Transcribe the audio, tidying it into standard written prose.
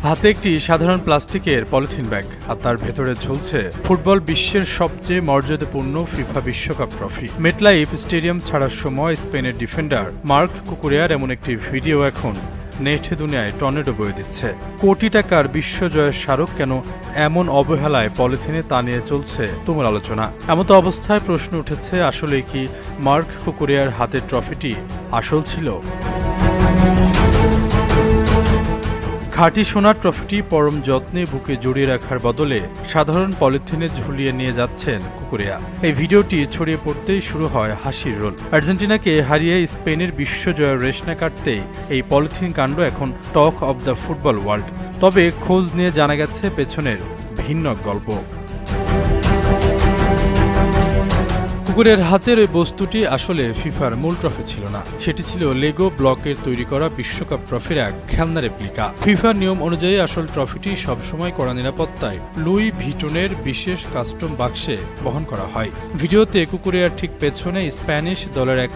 হাতে একটি সাধারণ প্লাস্টিকের পলিথিন ব্যাগ আর তার ভেতরে ঝুলছে ফুটবল বিশ্বের সবচেয়ে মর্যাদাপূর্ণ ফিফা বিশ্বকাপ ট্রফি। মেটলাইফ স্টেডিয়াম ছাড়ার সময় স্পেনের ডিফেন্ডার মার্ক কুকুরেয়ার এমন একটি ভিডিও এখন নেট দুনিয়ায় টর্নেডো বয়ে দিচ্ছে। কোটি টাকার বিশ্বজয়ের স্মারক কেন এমন অবহেলায় পলিথিনে তা নিয়ে চলছে তুমুল আলোচনা। এমতো অবস্থায় প্রশ্ন উঠেছে, আসলে কি মার্ক কুকুরেয়ার হাতের ট্রফিটি আসল ছিল? খাঁটি সোনার ট্রফিটি পরম যত্নে বুকে জড়িয়ে রাখার বদলে সাধারণ পলিথিনে ঝুলিয়ে নিয়ে যাচ্ছেন কুকুরেয়া। এই ভিডিওটি ছড়িয়ে পড়তেই শুরু হয় হাসির রোল। আর্জেন্টিনাকে হারিয়ে স্পেনের বিশ্বজয়ের রেশ না কাটতেই এই পলিথিন কাণ্ড এখন talk of the football world. তবে খোঁজ নিয়ে জানা গেছে পেছনের ভিন্ন গল্প। কুকুরের হাতের ওই বস্তুটি আসলে ফিফার মূল ট্রফি ছিল না, সেটি ছিল লেগো ব্লকের তৈরি করা বিশ্বকাপ ট্রফির এক খেলনা রেপ্লিকা। ফিফার নিয়ম অনুযায়ী আসল ট্রফিটি সবসময় কড়া নিরাপত্তায় লুই ভিটনের বিশেষ কাস্টম বাক্সে বহন করা হয়। ভিডিওতে কুকুরের ঠিক পেছনে স্প্যানিশ দলের এক